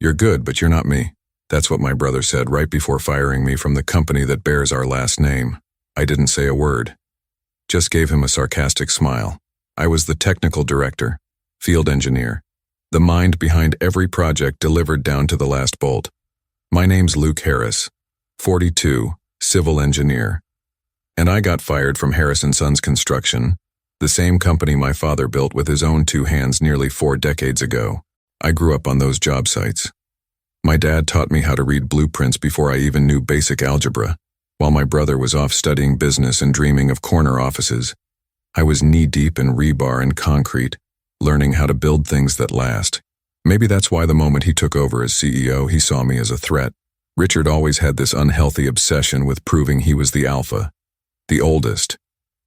"You're good, but you're not me." That's what my brother said right before firing me from the company that bears our last name. I didn't say a word. Just gave him a sarcastic smile. I was the technical director, field engineer, the mind behind every project delivered down to the last bolt. My name's Luke Harris, 42, civil engineer. And I got fired from Harris & Sons Construction, the same company my father built with his own two hands nearly 4 decades ago. I grew up on those job sites. My dad taught me how to read blueprints before I even knew basic algebra. While my brother was off studying business and dreaming of corner offices, I was knee-deep in rebar and concrete, learning how to build things that last. Maybe that's why the moment he took over as CEO, he saw me as a threat. Richard always had this unhealthy obsession with proving he was the alpha, the oldest,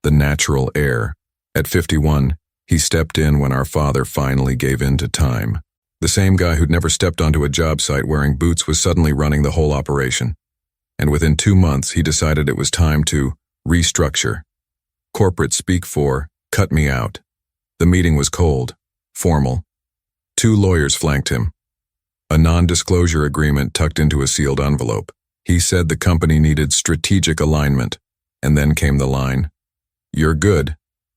the natural heir. At 51, he stepped in when our father finally gave in to time. The same guy who'd never stepped onto a job site wearing boots was suddenly running the whole operation. And within 2 months, he decided it was time to restructure. Corporate speak for, cut me out. The meeting was cold, formal. 2 lawyers flanked him. A non-disclosure agreement tucked into a sealed envelope. He said the company needed strategic alignment. And then came the line, "You're good,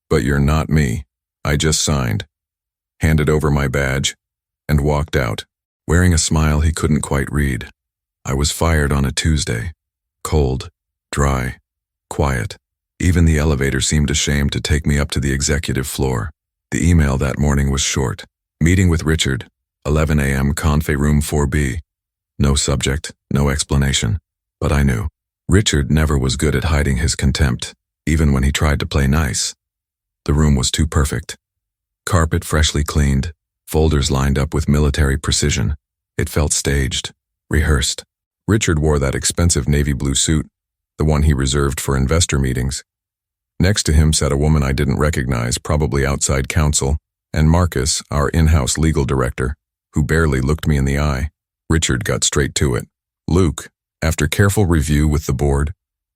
but you're not me." I just signed, handed over my badge, and walked out, wearing a smile he couldn't quite read. I was fired on a Tuesday. Cold, dry, quiet. Even the elevator seemed ashamed to take me up to the executive floor. The email that morning was short. Meeting with Richard, 11 a.m. Confe Room 4B. No subject, no explanation. But I knew. Richard never was good at hiding his contempt, even when he tried to play nice. The room was too perfect. Carpet freshly cleaned, folders lined up with military precision. It felt staged, rehearsed. Richard wore that expensive navy blue suit, the one he reserved for investor meetings. Next to him sat a woman I didn't recognize, probably outside counsel, and Marcus, our in-house legal director, who barely looked me in the eye. Richard got straight to it. "Luke, after careful review with the board,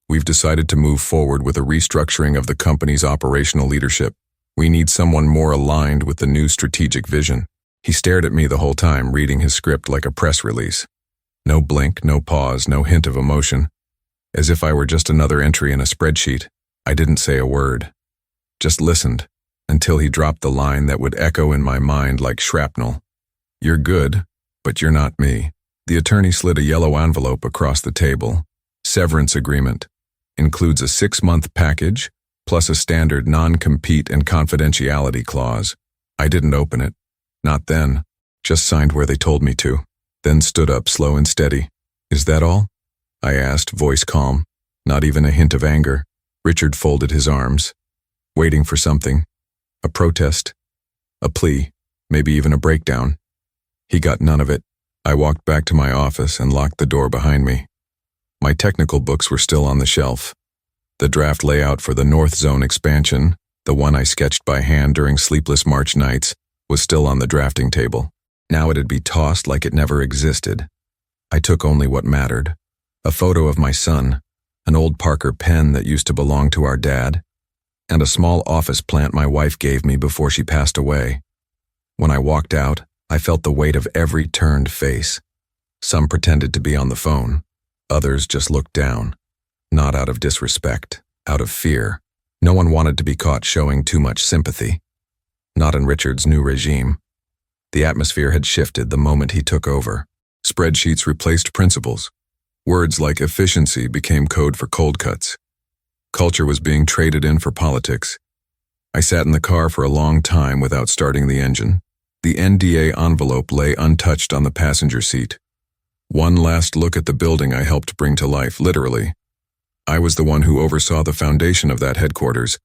we've decided to move forward with a restructuring of the company's operational leadership. We need someone more aligned with the new strategic vision." He stared at me the whole time, reading his script like a press release. No blink, no pause, no hint of emotion. As if I were just another entry in a spreadsheet. I didn't say a word. Just listened, until he dropped the line that would echo in my mind like shrapnel. "You're good, but you're not me." The attorney slid a yellow envelope across the table. Severance agreement. Includes a 6-month package, plus a standard non-compete and confidentiality clause. I didn't open it. Not then. Just signed where they told me to. Then stood up slow and steady. "Is that all?" I asked, voice calm. Not even a hint of anger. Richard folded his arms, waiting for something. A protest. A plea. Maybe even a breakdown. He got none of it. I walked back to my office and locked the door behind me. My technical books were still on the shelf. The draft layout for the North Zone expansion, the one I sketched by hand during sleepless March nights, was still on the drafting table. Now it'd be tossed like it never existed. I took only what mattered. A photo of my son, an old Parker pen that used to belong to our dad, and a small office plant my wife gave me before she passed away. When I walked out, I felt the weight of every turned face. Some pretended to be on the phone. Others just looked down. Not out of disrespect, out of fear. No one wanted to be caught showing too much sympathy. Not in Richard's new regime. The atmosphere had shifted the moment he took over. Spreadsheets replaced principles. Words like efficiency became code for cold cuts. Culture was being traded in for politics. I sat in the car for a long time without starting the engine. The NDA envelope lay untouched on the passenger seat. One last look at the building I helped bring to life, literally. I was the one who oversaw the foundation of that headquarters.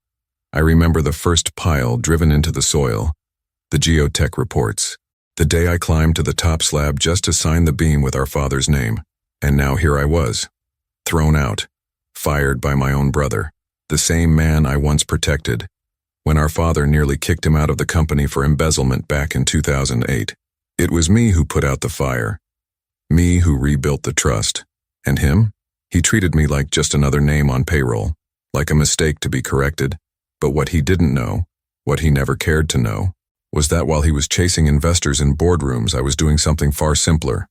I remember the first pile driven into the soil, the geotech reports, the day I climbed to the top slab just to sign the beam with our father's name. And now here I was, thrown out, fired by my own brother, the same man I once protected, when our father nearly kicked him out of the company for embezzlement back in 2008. It was me who put out the fire, me who rebuilt the trust. And him? He treated me like just another name on payroll, like a mistake to be corrected. But what he didn't know, what he never cared to know, was that while he was chasing investors in boardrooms, I was doing something far simpler.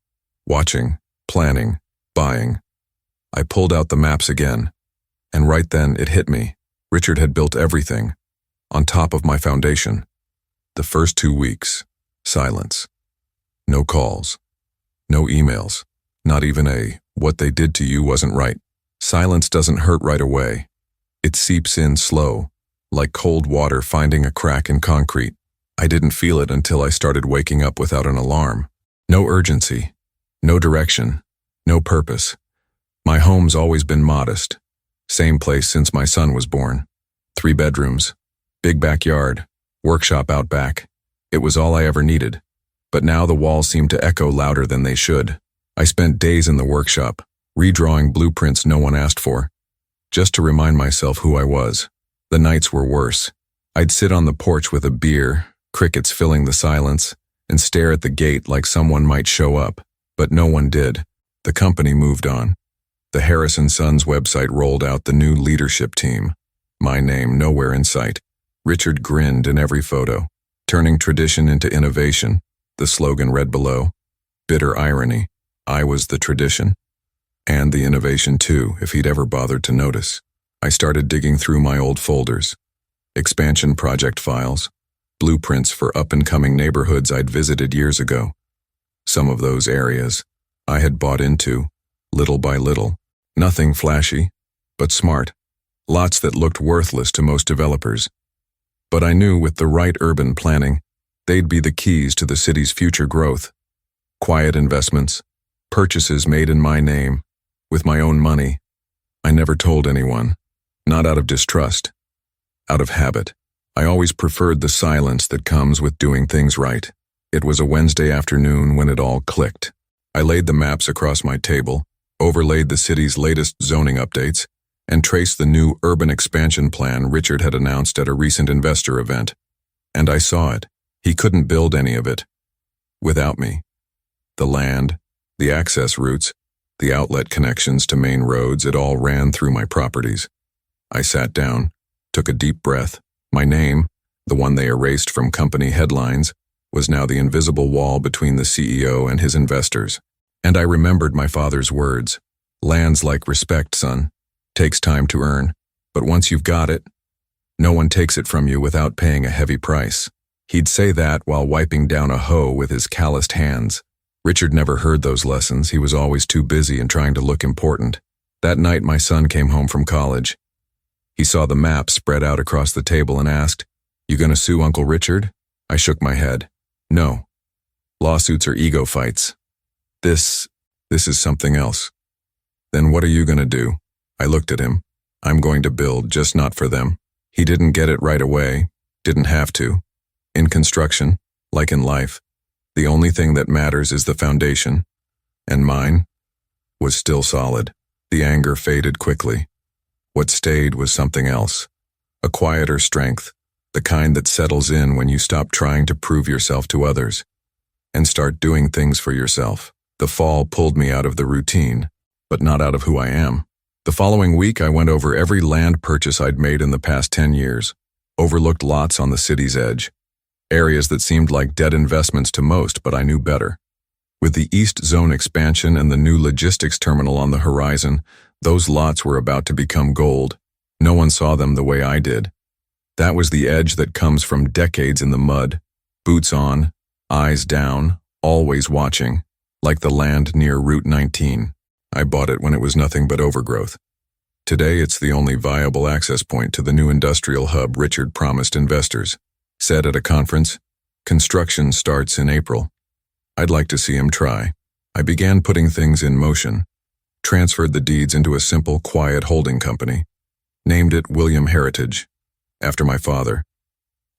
watching, planning, buying. I pulled out the maps again, and right then it hit me. Richard had built everything, on top of my foundation. The first 2 weeks, silence. No calls, no emails, not even a, "what they did to you wasn't right." Silence doesn't hurt right away. It seeps in slow, like cold water finding a crack in concrete. I didn't feel it until I started waking up without an alarm. No urgency, no direction, no purpose. My home's always been modest. Same place since my son was born. 3 bedrooms, big backyard, workshop out back. It was all I ever needed. But now the walls seemed to echo louder than they should. I spent days in the workshop, redrawing blueprints no one asked for, just to remind myself who I was. The nights were worse. I'd sit on the porch with a beer, crickets filling the silence, and stare at the gate like someone might show up, but no one did. The company moved on. The Harris & Sons website rolled out the new leadership team. My name nowhere in sight. Richard grinned in every photo, turning tradition into innovation. The slogan read below, bitter irony, I was the tradition. And the innovation too, if he'd ever bothered to notice. I started digging through my old folders. Expansion project files, blueprints for up-and-coming neighborhoods I'd visited years ago. Some of those areas I had bought into, little by little. Nothing flashy, but smart. Lots that looked worthless to most developers. But I knew with the right urban planning, they'd be the keys to the city's future growth. Quiet investments, purchases made in my name, with my own money. I never told anyone, not out of distrust, out of habit. I always preferred the silence that comes with doing things right. It was a Wednesday afternoon when it all clicked. I laid the maps across my table, overlaid the city's latest zoning updates, and traced the new urban expansion plan Richard had announced at a recent investor event. And I saw it. He couldn't build any of it without me. The land, the access routes, the outlet connections to main roads, it all ran through my properties. I sat down, took a deep breath. My name, the one they erased from company headlines, was now the invisible wall between the CEO and his investors. And I remembered my father's words. Land's like respect, son. Takes time to earn, but once you've got it, no one takes it from you without paying a heavy price. He'd say that while wiping down a hoe with his calloused hands. Richard never heard those lessons. He was always too busy and trying to look important. That night my son came home from college. He saw the map spread out across the table and asked, "You gonna sue Uncle Richard?" I shook my head. No. Lawsuits are ego fights. This is something else. Then what are you gonna do? I looked at him. I'm going to build, just not for them. He didn't get it right away. Didn't have to. In construction, like in life, the only thing that matters is the foundation. And mine was still solid. The anger faded quickly. What stayed was something else. A quieter strength, the kind that settles in when you stop trying to prove yourself to others and start doing things for yourself. The fall pulled me out of the routine, but not out of who I am. The following week, I went over every land purchase I'd made in the past 10 years, overlooked lots on the city's edge, areas that seemed like dead investments to most, but I knew better. With the East Zone expansion and the new logistics terminal on the horizon, those lots were about to become gold. No one saw them the way I did. That was the edge that comes from decades in the mud, boots on, eyes down, always watching, like the land near Route 19. I bought it when it was nothing but overgrowth. Today it's the only viable access point to the new industrial hub Richard promised investors. Said at a conference, construction starts in April. I'd like to see him try. I began putting things in motion, transferred the deeds into a simple, quiet holding company, named it William Heritage, after my father.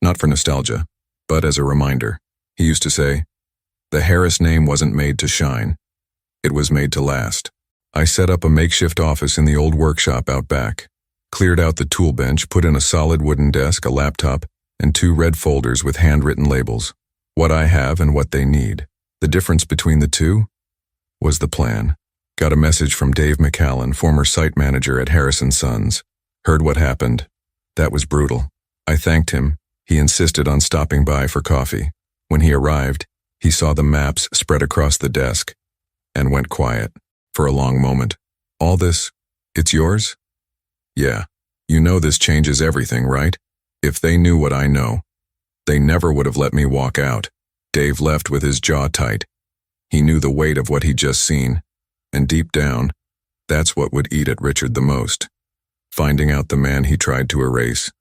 Not for nostalgia, but as a reminder. He used to say, the Harris name wasn't made to shine. It was made to last. I set up a makeshift office in the old workshop out back, cleared out the tool bench, put in a solid wooden desk, a laptop, and 2 red folders with handwritten labels. What I have and what they need. The difference between the two was the plan. Got a message from Dave McCallan, former site manager at Harris & Sons. Heard what happened. That was brutal. I thanked him. He insisted on stopping by for coffee. When he arrived, he saw the maps spread across the desk and went quiet. For a long moment. All this, it's yours? Yeah. You know this changes everything, right? If they knew what I know, they never would have let me walk out. Dave left with his jaw tight. He knew the weight of what he'd just seen, and deep down, that's what would eat at Richard the most. Finding out the man he tried to erase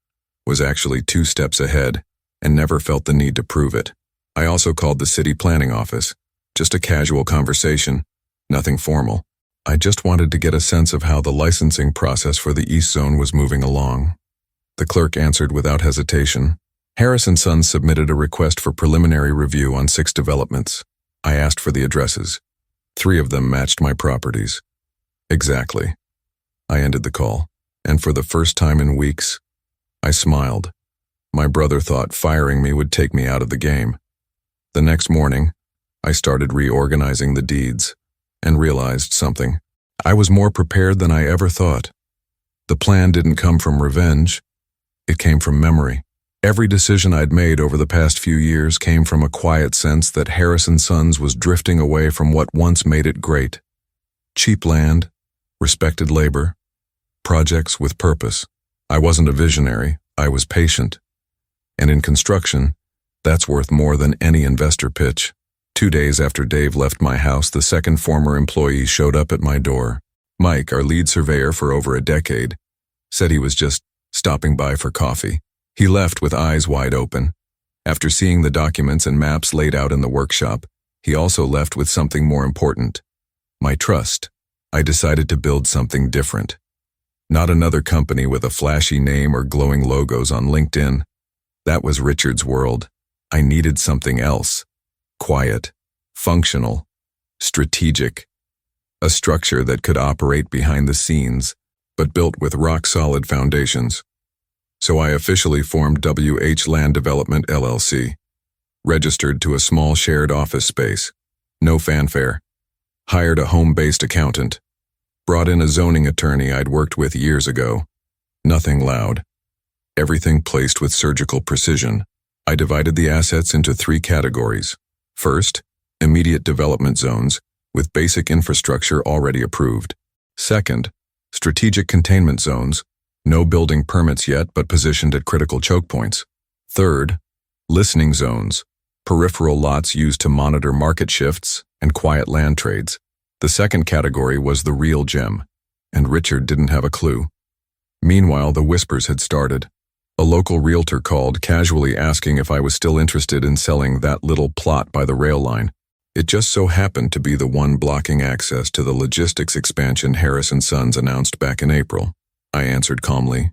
was actually 2 steps ahead and never felt the need to prove it. I also called the city planning office. Just a casual conversation, nothing formal. I just wanted to get a sense of how the licensing process for the East Zone was moving along. The clerk answered without hesitation. Harris & Sons submitted a request for preliminary review on 6 developments. I asked for the addresses. 3 of them matched my properties. Exactly. I ended the call, and for the first time in weeks, I smiled. My brother thought firing me would take me out of the game. The next morning, I started reorganizing the deeds and realized something. I was more prepared than I ever thought. The plan didn't come from revenge. It came from memory. Every decision I'd made over the past few years came from a quiet sense that Harris & Sons was drifting away from what once made it great. Cheap land, respected labor, projects with purpose. I wasn't a visionary, I was patient. And in construction, that's worth more than any investor pitch. 2 days after Dave left my house, the second former employee showed up at my door. Mike, our lead surveyor for over a decade, said he was just stopping by for coffee. He left with eyes wide open. After seeing the documents and maps laid out in the workshop, he also left with something more important. My trust. I decided to build something different. Not another company with a flashy name or glowing logos on LinkedIn. That was Richard's world. I needed something else. Quiet, functional, strategic. A structure that could operate behind the scenes, but built with rock-solid foundations. So I officially formed WH Land Development LLC, registered to a small shared office space. No fanfare. Hired a home-based accountant. Brought in a zoning attorney I'd worked with years ago. Nothing loud. Everything placed with surgical precision. I divided the assets into 3 categories. First, immediate development zones, with basic infrastructure already approved. Second, strategic containment zones, no building permits yet but positioned at critical choke points. Third, listening zones, peripheral lots used to monitor market shifts and quiet land trades. The second category was the real gem, and Richard didn't have a clue. Meanwhile, the whispers had started. A local realtor called, casually asking if I was still interested in selling that little plot by the rail line. It just so happened to be the one blocking access to the logistics expansion Harris & Sons announced back in April. I answered calmly.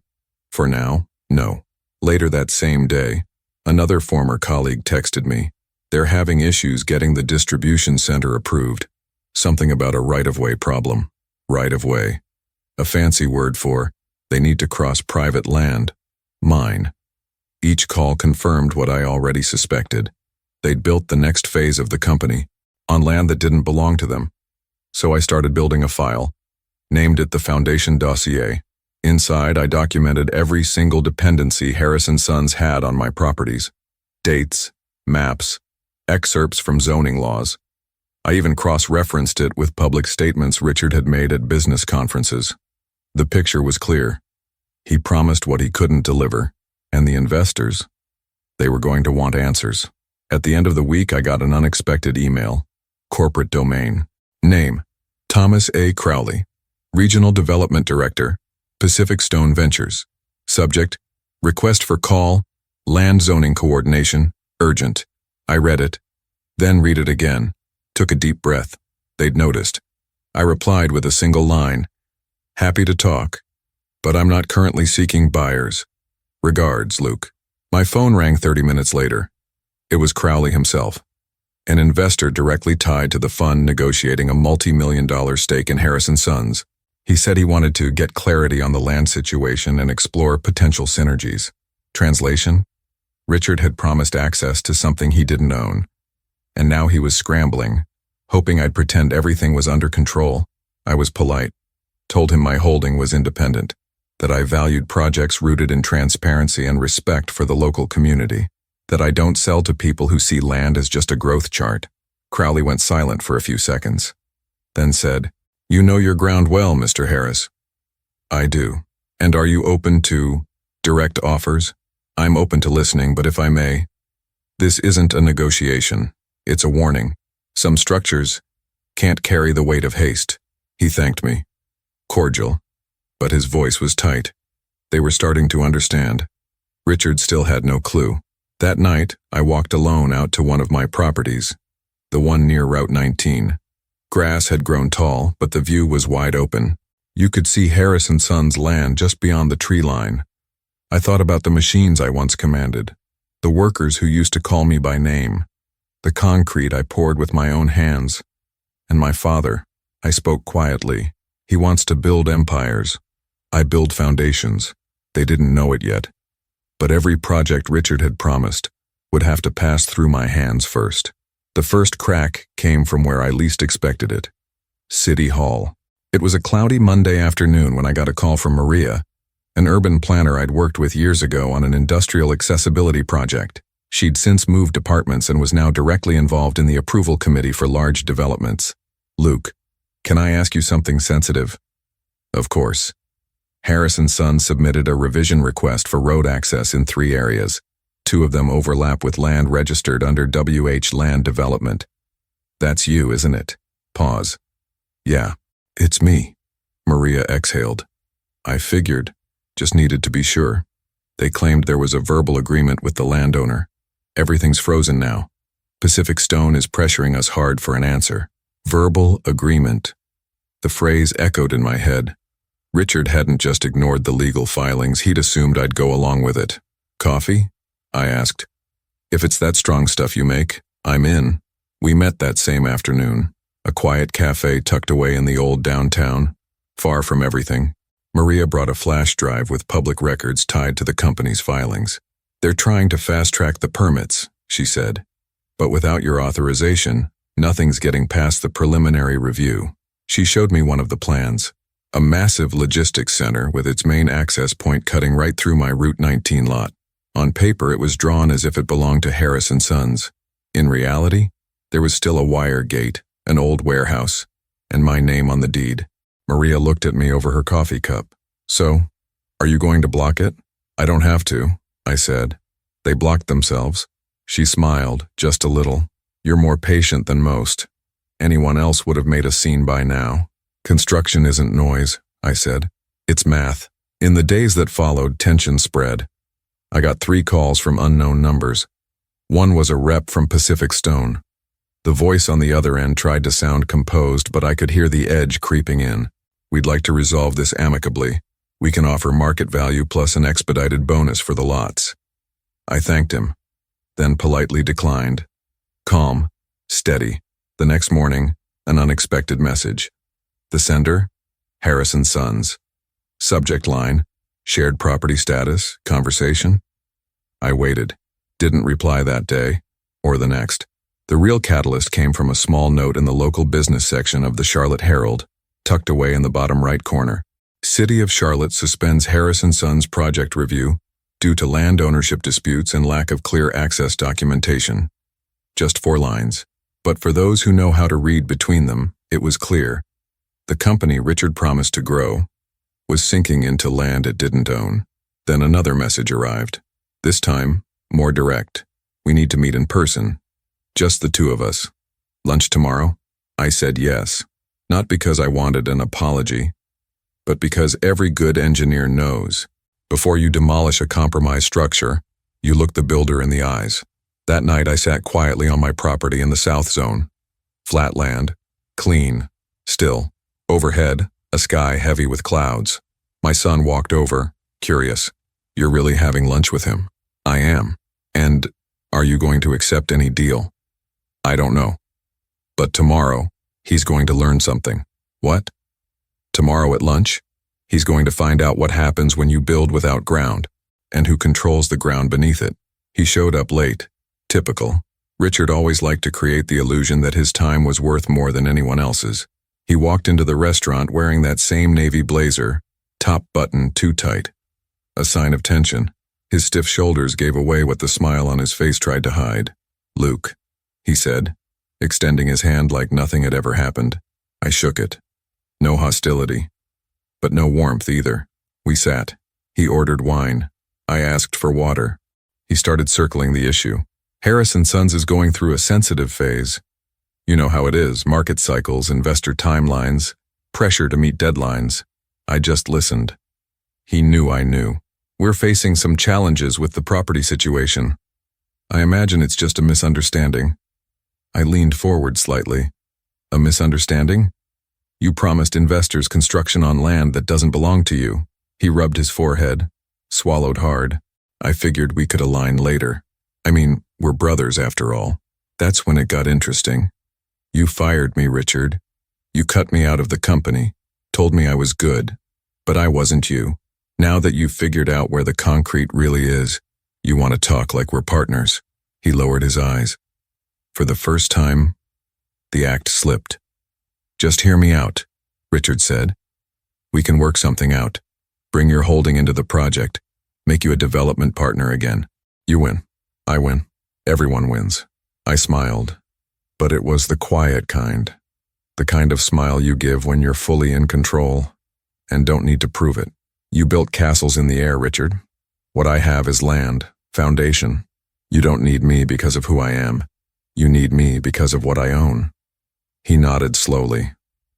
For now, no. Later that same day, another former colleague texted me. They're having issues getting the distribution center approved. Something about a right-of-way problem. Right-of-way. A fancy word for, they need to cross private land. Mine. Each call confirmed what I already suspected. They'd built the next phase of the company, on land that didn't belong to them. So I started building a file, named it the Foundation Dossier. Inside, I documented every single dependency Harris & Sons had on my properties. Dates, maps, excerpts from zoning laws. I even cross-referenced it with public statements Richard had made at business conferences. The picture was clear. He promised what he couldn't deliver, and the investors, they were going to want answers. At the end of the week, I got an unexpected email. Corporate domain. Name, Thomas A. Crowley. Regional Development Director, Pacific Stone Ventures. Subject, request for call, land zoning coordination, urgent. I read it, then read it again. Took a deep breath. They'd noticed. I replied with a single line. Happy to talk, but I'm not currently seeking buyers. Regards, Luke. My phone rang 30 minutes later. It was Crowley himself, an investor directly tied to the fund negotiating a multi-million-dollar stake in Harris & Sons. He said he wanted to get clarity on the land situation and explore potential synergies. Translation? Richard had promised access to something he didn't own, and now he was scrambling, hoping I'd pretend everything was under control. I was polite, told him my holding was independent, that I valued projects rooted in transparency and respect for the local community, that I don't sell to people who see land as just a growth chart. Crowley went silent for a few seconds. then said, "You know your ground well, Mr. Harris." "I do. And are you open to direct offers?" "I'm open to listening, but if I may, this isn't a negotiation. It's a warning. Some structures can't carry the weight of haste." He thanked me. Cordial, but his voice was tight. They were starting to understand. Richard still had no clue. That night, I walked alone out to one of my properties, the one near Route 19. Grass had grown tall, but the view was wide open. You could see Harris & Sons' land just beyond the tree line. I thought about the machines I once commanded, the workers who used to call me by name, the concrete I poured with my own hands, and my father. I spoke quietly. He wants to build empires. I build foundations. They didn't know it yet. But every project Richard had promised would have to pass through my hands first. The first crack came from where I least expected it. City Hall. It was a cloudy Monday afternoon when I got a call from Maria, an urban planner I'd worked with years ago on an industrial accessibility project. She'd since moved departments and was now directly involved in the approval committee for large developments. "Luke, can I ask you something sensitive?" "Of course." Harris & Sons submitted a revision request for road access in 3 areas. 2 of them overlap with land registered under WH Land Development. "That's you, isn't it?" Pause. "Yeah, it's me," Maria exhaled. "I figured, just needed to be sure." They claimed there was a verbal agreement with the landowner. "Everything's frozen now. Pacific Stone is pressuring us hard for an answer." Verbal agreement. The phrase echoed in my head. Richard hadn't just ignored the legal filings, he'd assumed I'd go along with it. "Coffee?" I asked. "If it's that strong stuff you make, I'm in." We met that same afternoon, a quiet cafe tucked away in the old downtown, far from everything. Maria brought a flash drive with public records tied to the company's filings. "They're trying to fast-track the permits," she said. "But without your authorization, nothing's getting past the preliminary review." She showed me one of the plans. A massive logistics center with its main access point cutting right through my Route 19 lot. On paper, it was drawn as if it belonged to Harris & Sons. In reality, there was still a wire gate, an old warehouse, and my name on the deed. Maria looked at me over her coffee cup. "So, are you going to block it?" "I don't have to," I said. "They blocked themselves." She smiled, just a little. "You're more patient than most. Anyone else would have made a scene by now." "Construction isn't noise," I said. "It's math." In the days that followed, tension spread. I got 3 calls from unknown numbers. One was a rep from Pacific Stone. The voice on the other end tried to sound composed, but I could hear the edge creeping in. "We'd like to resolve this amicably. We can offer market value plus an expedited bonus for the lots." I thanked him, then politely declined. Calm, steady. The next morning, an unexpected message. The sender, Harris & Sons. Subject line, shared property status, conversation. I waited, didn't reply that day, or the next. The real catalyst came from a small note in the local business section of the Charlotte Herald, tucked away in the bottom right corner. City of Charlotte suspends Harris & Sons project review due to land ownership disputes and lack of clear access documentation. Just 4 lines. But for those who know how to read between them, it was clear. The company Richard promised to grow was sinking into land it didn't own. Then another message arrived. This time, more direct. "We need to meet in person. Just the 2 of us. Lunch tomorrow?" I said yes. Not because I wanted an apology, but because every good engineer knows, before you demolish a compromised structure, you look the builder in the eyes. That night I sat quietly on my property in the South Zone. Flat land, clean, still. Overhead, a sky heavy with clouds. My son walked over, curious. "You're really having lunch with him?" "I am. And are you going to accept any deal?" "I don't know. But tomorrow, he's going to learn something." "What?" "Tomorrow at lunch, he's going to find out what happens when you build without ground, and who controls the ground beneath it." He showed up late. Typical. Richard always liked to create the illusion that his time was worth more than anyone else's. He walked into the restaurant wearing that same navy blazer, top button too tight. A sign of tension. His stiff shoulders gave away what the smile on his face tried to hide. "Luke," he said, extending his hand like nothing had ever happened. I shook it. No hostility. But no warmth either. We sat. He ordered wine. I asked for water. He started circling the issue. Harris & Sons is going through a sensitive phase. You know how it is, market cycles, investor timelines, pressure to meet deadlines. I just listened. He knew I knew. We're facing some challenges with the property situation. I imagine it's just a misunderstanding. I leaned forward slightly. A misunderstanding? You promised investors construction on land that doesn't belong to you. He rubbed his forehead, swallowed hard. I figured we could align later. I mean, we're brothers after all. That's when it got interesting. You fired me, Richard. You cut me out of the company, told me I was good. But I wasn't you. Now that you've figured out where the concrete really is, you want to talk like we're partners. He lowered his eyes. For the first time, the act slipped. Just hear me out, Richard said. We can work something out. Bring your holding into the project. Make you a development partner again. You win. I win. Everyone wins. I smiled. But it was the quiet kind. The kind of smile you give when you're fully in control and don't need to prove it. You built castles in the air, Richard. What I have is land, foundation. You don't need me because of who I am. You need me because of what I own. He nodded slowly,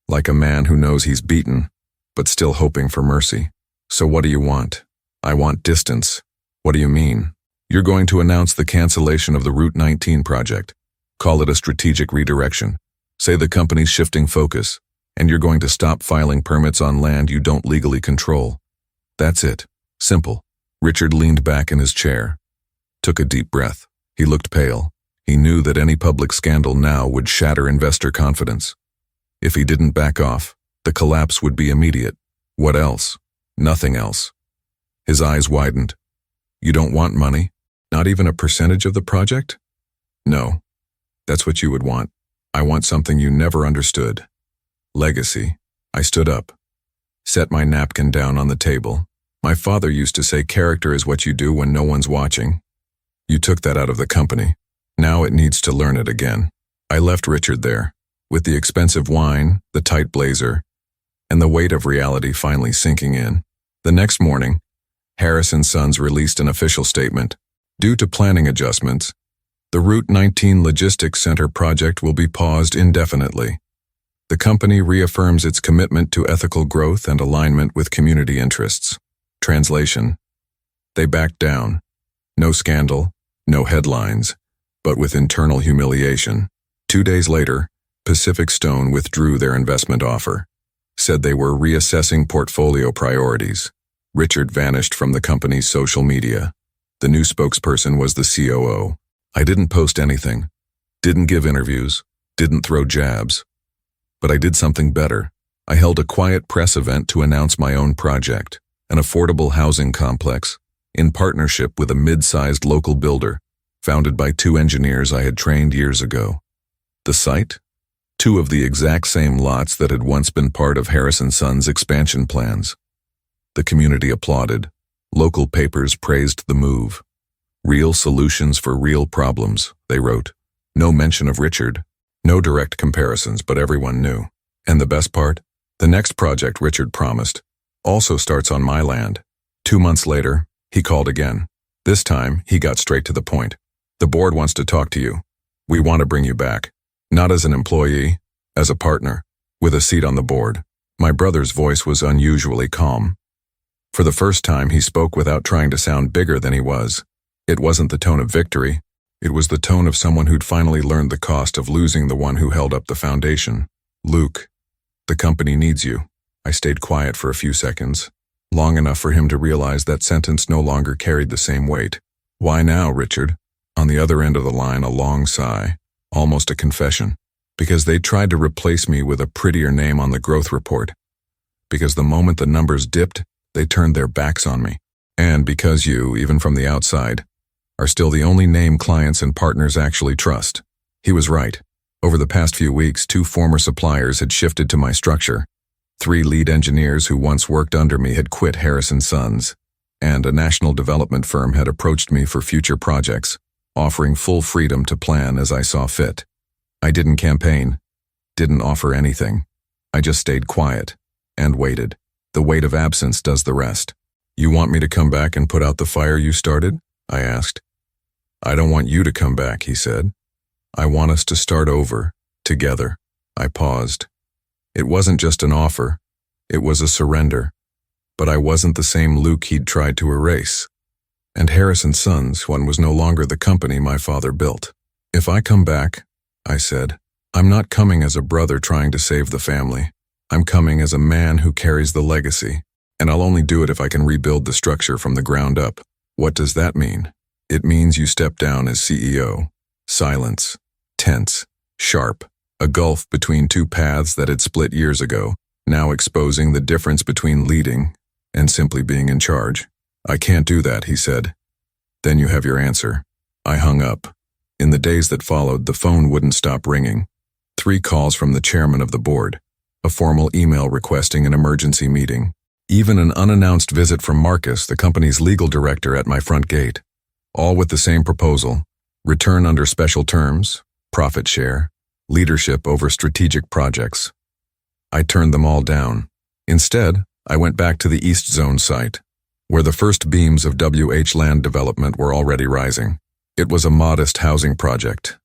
like a man who knows he's beaten, but still hoping for mercy. So what do you want? I want distance. What do you mean? You're going to announce the cancellation of the Route 19 project. Call it a strategic redirection. Say the company's shifting focus, and you're going to stop filing permits on land you don't legally control. That's it. Simple. Richard leaned back in his chair, took a deep breath. He looked pale. He knew that any public scandal now would shatter investor confidence. If he didn't back off, the collapse would be immediate. What else? Nothing else. His eyes widened. You don't want money? Not even a percentage of the project? No. That's what you would want. I want something you never understood. Legacy. I stood up, set my napkin down on the table. My father used to say character is what you do when no one's watching. You took that out of the company. Now it needs to learn it again. I left Richard there, with the expensive wine, the tight blazer, and the weight of reality finally sinking in. The next morning, Harris & Sons released an official statement. Due to planning adjustments, the Route 19 Logistics Center project will be paused indefinitely. The company reaffirms its commitment to ethical growth and alignment with community interests. Translation: they backed down. No scandal, no headlines, but with internal humiliation. 2 days later, Pacific Stone withdrew their investment offer, said they were reassessing portfolio priorities. Richard vanished from the company's social media. The new spokesperson was the COO. I didn't post anything, didn't give interviews, didn't throw jabs. But I did something better. I held a quiet press event to announce my own project, an affordable housing complex, in partnership with a mid-sized local builder, founded by 2 engineers I had trained years ago. The site? 2 of the exact same lots that had once been part of Harris & Sons' expansion plans. The community applauded. Local papers praised the move. Real solutions for real problems, they wrote. No mention of Richard. No direct comparisons, but everyone knew. And the best part? The next project Richard promised also starts on my land. 2 months later, he called again. This time, he got straight to the point. The board wants to talk to you. We want to bring you back. Not as an employee, as a partner, with a seat on the board. My brother's voice was unusually calm. For the first time, he spoke without trying to sound bigger than he was. It wasn't the tone of victory. It was the tone of someone who'd finally learned the cost of losing the one who held up the foundation. Luke, the company needs you. I stayed quiet for a few seconds, long enough for him to realize that sentence no longer carried the same weight. Why now, Richard? On the other end of the line, a long sigh, almost a confession. Because they tried to replace me with a prettier name on the growth report. Because the moment the numbers dipped, they turned their backs on me. And because you, even from the outside, are still the only name clients and partners actually trust. He was right. Over the past few weeks, 2 former suppliers had shifted to my structure. 3 lead engineers who once worked under me had quit Harris & Sons, and a national development firm had approached me for future projects, offering full freedom to plan as I saw fit. I didn't campaign, didn't offer anything. I just stayed quiet and waited. The weight of absence does the rest. You want me to come back and put out the fire you started? I asked. I don't want you to come back, he said. I want us to start over, together. I paused. It wasn't just an offer. It was a surrender. But I wasn't the same Luke he'd tried to erase. And Harris & Sons, one was no longer the company my father built. If I come back, I said, I'm not coming as a brother trying to save the family. I'm coming as a man who carries the legacy. And I'll only do it if I can rebuild the structure from the ground up. What does that mean? It means you step down as CEO. Silence. Tense. Sharp. A gulf between two paths that had split years ago, now exposing the difference between leading and simply being in charge. I can't do that, he said. Then you have your answer. I hung up. In the days that followed, the phone wouldn't stop ringing. 3 calls from the chairman of the board. A formal email requesting an emergency meeting. Even an unannounced visit from Marcus, the company's legal director, at my front gate. All with the same proposal. Return under special terms, profit share, leadership over strategic projects. I turned them all down. Instead, I went back to the East Zone site, where the first beams of WH land development were already rising. It was a modest housing project.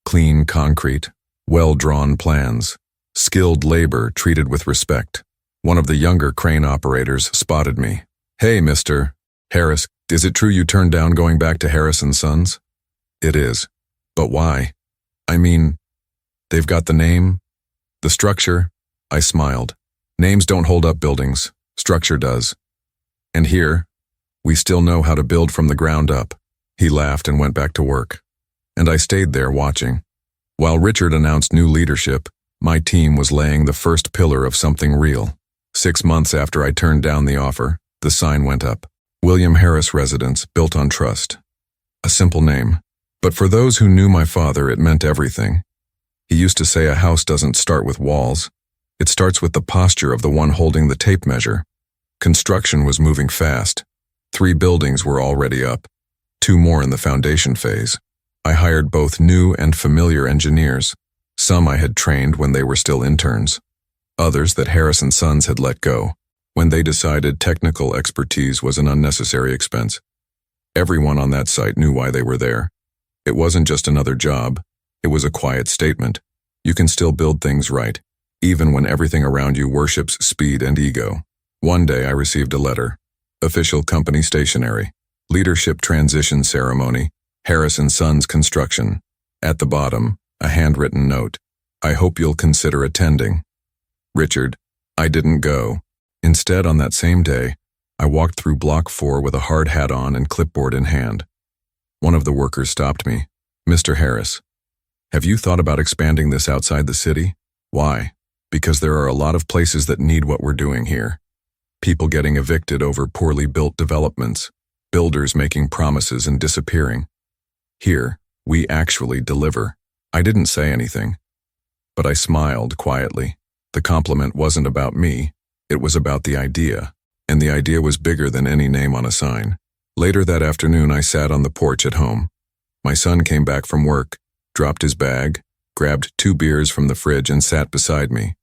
Clean concrete, well-drawn plans, skilled labor treated with respect. One of the younger crane operators spotted me. Hey, Mr. Harris, is it true you turned down going back to Harris & Sons? It is. But why? I mean, they've got the name, the structure. I smiled. Names don't hold up buildings. Structure does. And here, we still know how to build from the ground up. He laughed and went back to work. And I stayed there watching. While Richard announced new leadership, my team was laying the first pillar of something real. 6 months after I turned down the offer, the sign went up. William Harris Residence, built on trust. A simple name. But for those who knew my father, it meant everything. He used to say a house doesn't start with walls. It starts with the posture of the one holding the tape measure. Construction was moving fast. 3 buildings were already up. 2 more in the foundation phase. I hired both new and familiar engineers. Some I had trained when they were still interns. Others that Harris & Sons had let go, when they decided technical expertise was an unnecessary expense. Everyone on that site knew why they were there. It wasn't just another job. It was a quiet statement. You can still build things right, even when everything around you worships speed and ego. One day I received a letter. Official company stationery. Leadership transition ceremony. Harris & Sons construction. At the bottom, a handwritten note. I hope you'll consider attending. Richard. I didn't go. Instead, on that same day, I walked through Block 4 with a hard hat on and clipboard in hand. One of the workers stopped me. Mr. Harris, have you thought about expanding this outside the city? Why? Because there are a lot of places that need what we're doing here. People getting evicted over poorly built developments, builders making promises and disappearing. Here, we actually deliver. I didn't say anything, but I smiled quietly. The compliment wasn't about me, it was about the idea, and the idea was bigger than any name on a sign. Later that afternoon, I sat on the porch at home. My son came back from work, dropped his bag, grabbed 2 beers from the fridge and sat beside me.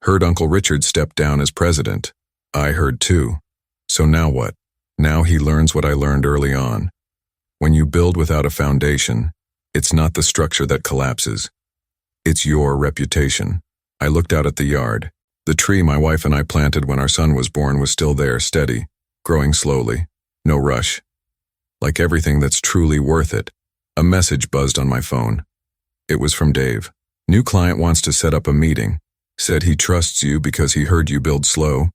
Heard Uncle Richard step down as president. I heard too. So now what? Now he learns what I learned early on. When you build without a foundation, it's not the structure that collapses. It's your reputation. I looked out at the yard. The tree my wife and I planted when our son was born was still there, steady, growing slowly. No rush. Like everything that's truly worth it, a message buzzed on my phone. It was from Dave. New client wants to set up a meeting. Said he trusts you because he heard you build slow,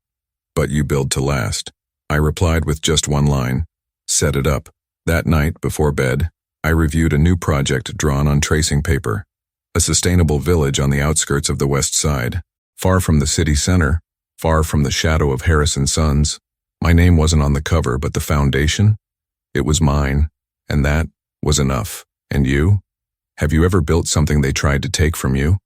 but you build to last. I replied with just one line. Set it up. That night, before bed, I reviewed a new project drawn on tracing paper. A sustainable village on the outskirts of the west side. Far from the city center, far from the shadow of Harris & Sons. My name wasn't on the cover, but the foundation? It was mine, and that was enough. And you? Have you ever built something they tried to take from you?